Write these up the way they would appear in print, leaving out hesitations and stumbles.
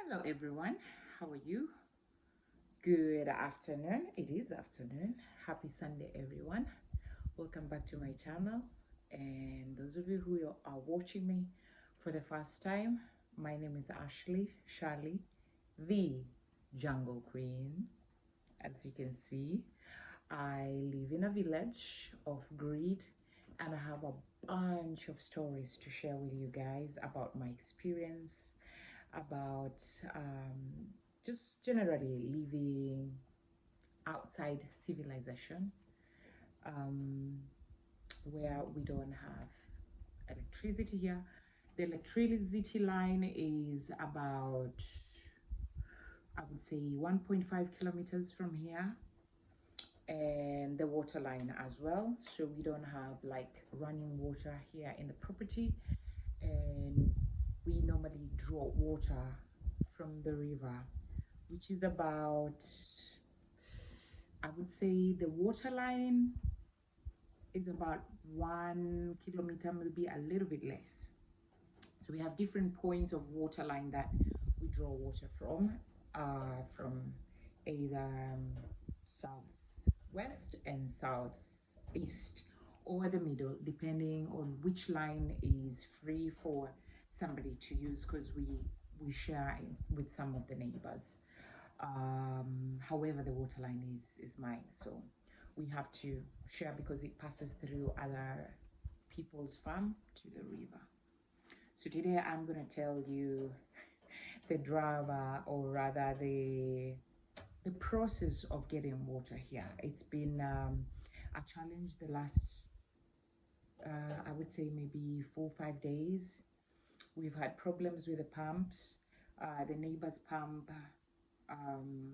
Hello everyone, how are you? Good afternoon. It is afternoon. Happy Sunday everyone. Welcome back to my channel. And those of you who are watching me for the first time, my name is Ashley Charlie, the Jungle Queen. As you can see, I live in a village of greed and I have a bunch of stories to share with you guys about my experience, about just generally living outside civilization, um, where we don't have electricity here. The electricity line is about, I would say, 1.5 kilometers from here, and the water line as well. So we don't have like running water here in the property, and we normally draw water from the river, which is about, I would say the water line is about 1 kilometer, maybe a little bit less. So we have different points of water line that we draw water from either southwest and southeast, or the middle, depending on which line is free for somebody to use, because we share with some of the neighbors. However, the water line is mine, so we have to share because it passes through other people's farm to the river. So today I'm gonna tell you the drama, or rather the process of getting water here. It's been a challenge the last I would say maybe 4 or 5 days. We've had problems with the pumps. The neighbor's pump um,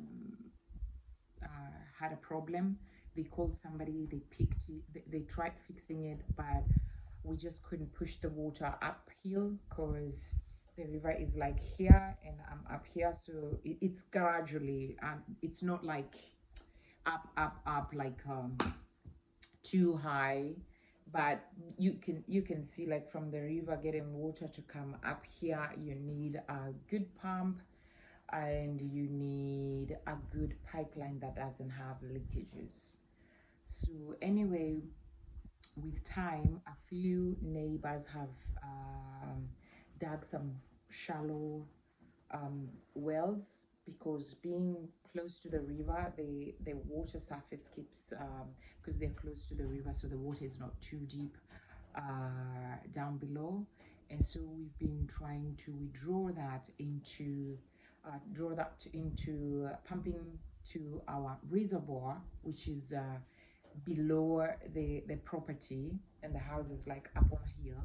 had a problem. They called somebody, they picked it, they tried fixing it, but we just couldn't push the water uphill because the river is like here and I'm up here. So it's gradually, it's not like up like too high, but you can see, like, from the river getting water to come up here, you need a good pump and you need a good pipeline that doesn't have leakages. So anyway, with time, a few neighbors have dug some shallow wells, because being close to the river, the water surface keeps, because they're close to the river, so the water is not too deep down below. And so we've been trying to withdraw that into pumping to our reservoir, which is below the property, and the house is like up on a hill.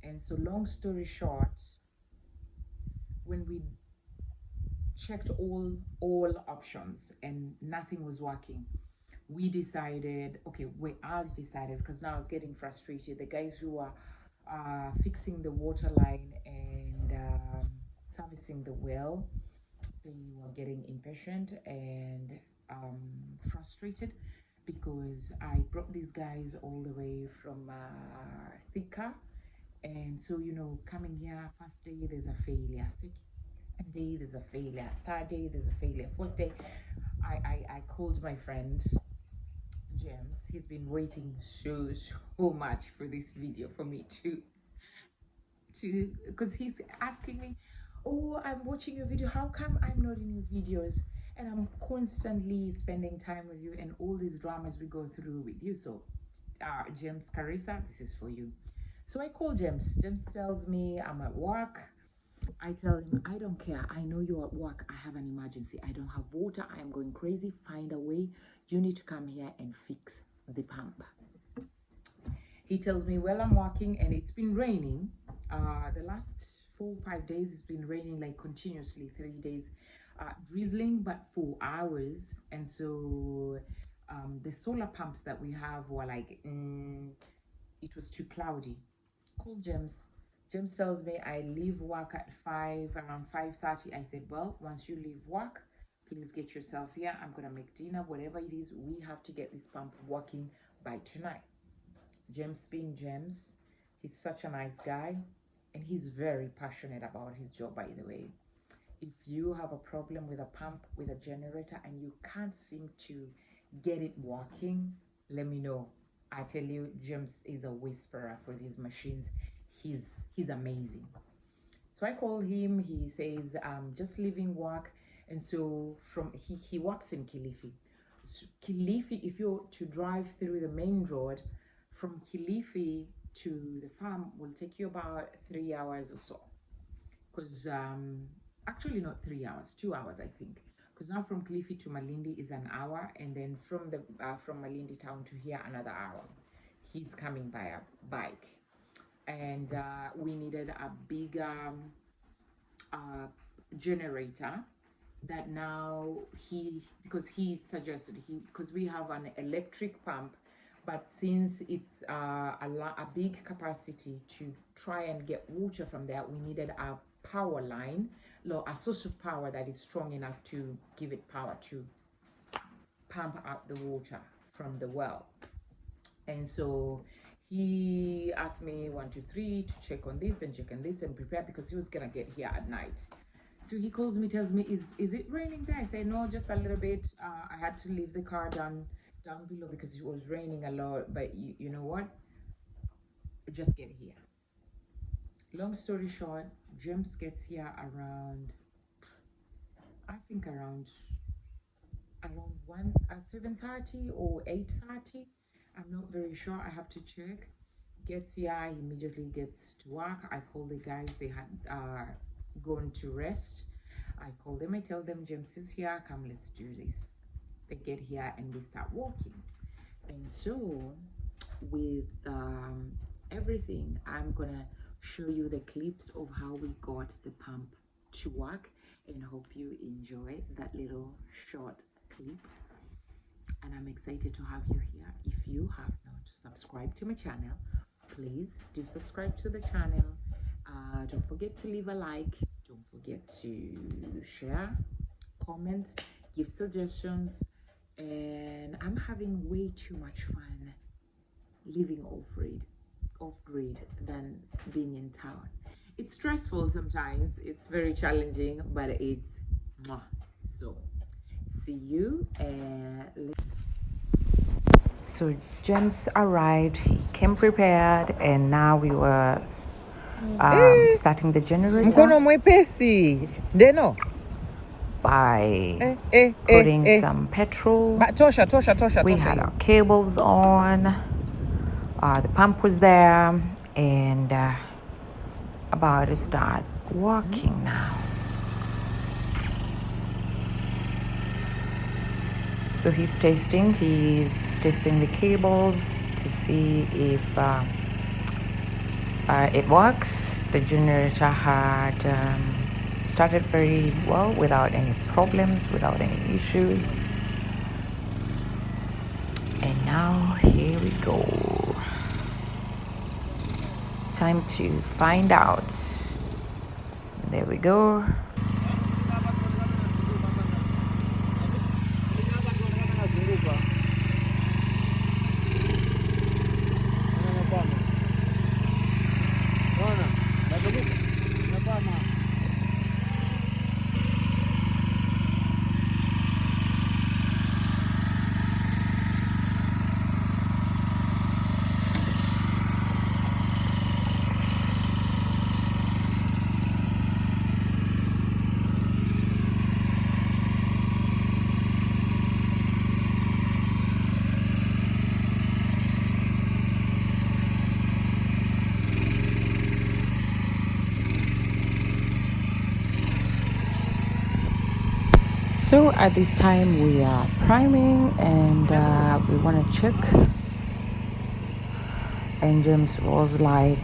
And so long story short, when we checked all options and nothing was working, we decided, okay, I decided, because now I was getting frustrated. The guys who are fixing the water line and servicing the well, they were getting impatient and frustrated, because I brought these guys all the way from Thika. And so, coming here, first day there's a failure, second day there's a failure, third day there's a failure, fourth day I called my friend James. He's been waiting so much for this video, for me to because he's asking me, oh, I'm watching your video, how come I'm not in your videos? And I'm constantly spending time with you and all these dramas we go through with you. So James Carissa, this is for you. So I call James. James tells me I'm at work. I tell him, I don't care. I know you're at work. I have an emergency. I don't have water. I am going crazy. Find a way. You need to come here and fix the pump. He tells me, well, I'm working and it's been raining. The last 4 or 5 days, it's been raining like continuously, 3 days, drizzling, but for hours. And so the solar pumps that we have were like, it was too cloudy. Call James. James tells me I leave work at around 5:30. I said, well, once you leave work, please get yourself here. I'm gonna make dinner, whatever it is. We have to get this pump working by tonight. James being James, he's such a nice guy, and he's very passionate about his job, by the way. if you have a problem with a pump, with a generator, and you can't seem to get it working, let me know. I tell you, James is a whisperer for these machines. He's amazing. So I call him. He says, just leaving work. And so he works in Kilifi. So Kilifi, if you're to drive through the main road from Kilifi to the farm, will take you about 3 hours or so. Because actually not 3 hours, 2 hours I think. Because now from Kilifi to Malindi is an hour, and then from Malindi town to here another hour. He's coming by a bike, and we needed a big generator that now because he suggested because we have an electric pump, but since it's a big capacity to try and get water from there, we needed a power line, a source of power that is strong enough to give it power to pump out the water from the well. And so he asked me 1, 2, 3 to check on this and check on this and prepare, because he was gonna get here at night. So he calls me, tells me, is it raining there? I say, no, just a little bit. I had to leave the car down below because it was raining a lot, but you know what, just get here. Long story short, James gets here around, I think around 7:30 or 8:30. I'm not very sure, I have to check. Gets here, he immediately gets to work. I call the guys, they had gone to rest. I call them, I tell them, James is here, come, let's do this. They get here and we start walking. And so with everything, I'm gonna show you the clips of how we got the pump to work, and hope you enjoy that little short clip. And I'm excited to have you here. If you have not subscribed to my channel, please do subscribe to the channel. Don't forget to leave a like, don't forget to share, comment, give suggestions. And I'm having way too much fun living off grid than being in town. It's stressful sometimes, it's very challenging, but it's so see you. So James arrived, he came prepared, and now we were starting the generator. Mkono mwepesi deno By putting some petrol. Tosha. We had our cables on, the pump was there, and about to start working now. So he's testing the cables to see if it works. The generator had started very well without any problems, without any issues. And now here we go. Time to find out. There we go. So at this time we are priming, and we want to check, and James was like,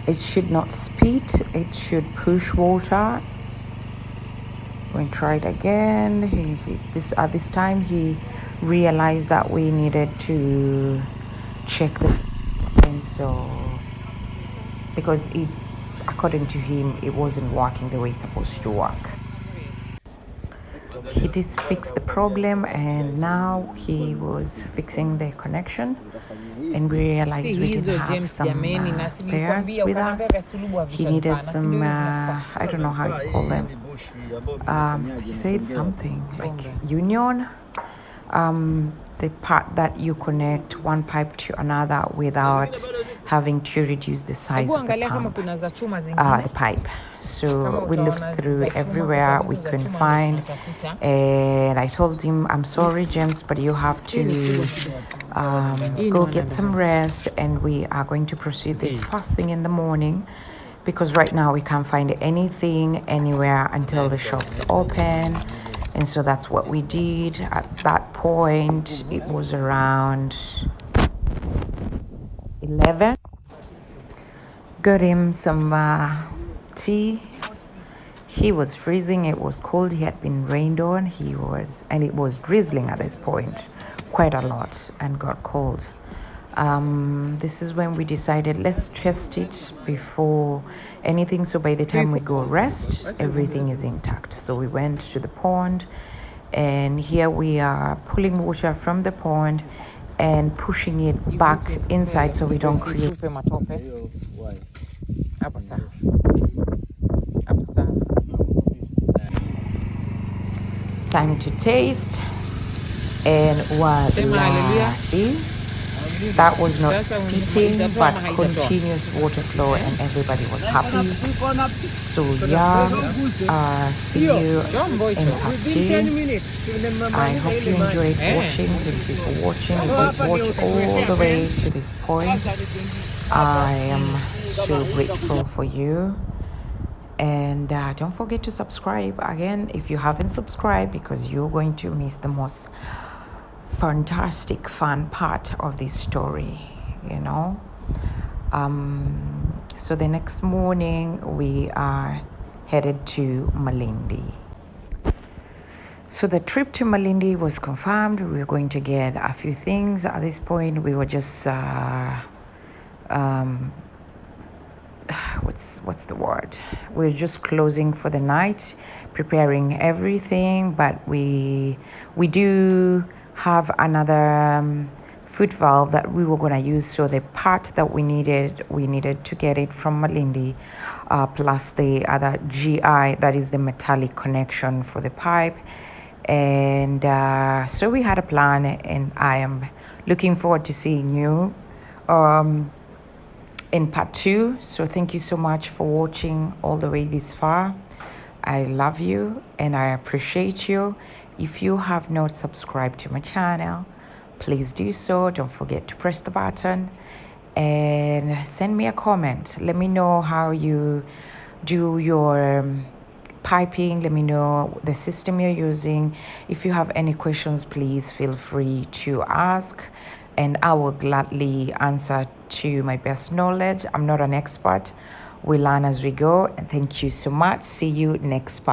it should not speed, it should push water. We tried again. At this time he realized that we needed to check the, and so because according to him it wasn't working the way it's supposed to work. he did fix the problem, and now he was fixing the connection, and we realized we didn't have some spares with us. He needed some I don't know how you call them. He said something like union, the part that you connect one pipe to another without having to reduce the size of the pump, the pipe. So we looked through everywhere we couldn't find, and I told him, I'm sorry, James, but you have to go get some rest, and we are going to proceed this first thing in the morning, because right now we can't find anything anywhere until the shops open. And so that's what we did. At that point, it was around 11. Got him some tea. He was freezing. It was cold. He had been rained on. And it was drizzling at this point, quite a lot, and got cold. This is when we decided, let's test it before anything, so by the time we go rest, everything is intact. So we went to the pond, and here we are pulling water from the pond and pushing it back inside so we don't create time to taste. And what that was not spitting but continuous water flow, and everybody was happy. So yeah, see you in part 2. I hope you enjoyed watching. Thank you for watching. If you've watched all the way to this point, I am so grateful for you. And don't forget to subscribe again if you haven't subscribed, because you're going to miss the most fantastic fun part of this story, you know. So the next morning we are headed to Malindi. So the trip to Malindi was confirmed. We were going to get a few things. At this point we were just what's the word, we're just closing for the night, preparing everything, but we do have another foot valve that we were going to use. So the part that we needed to get it from Malindi, plus the other GI, that is the metallic connection for the pipe. And so we had a plan, and I am looking forward to seeing you in part 2. So thank you so much for watching all the way this far. I love you and I appreciate you. If you have not subscribed to my channel, please do so. Don't forget to press the button and send me a comment. Let me know how you do your piping. Let me know the system you're using. If you have any questions, please feel free to ask, and I will gladly answer to my best knowledge. I'm not an expert. We learn as we go. And thank you so much. See you next part.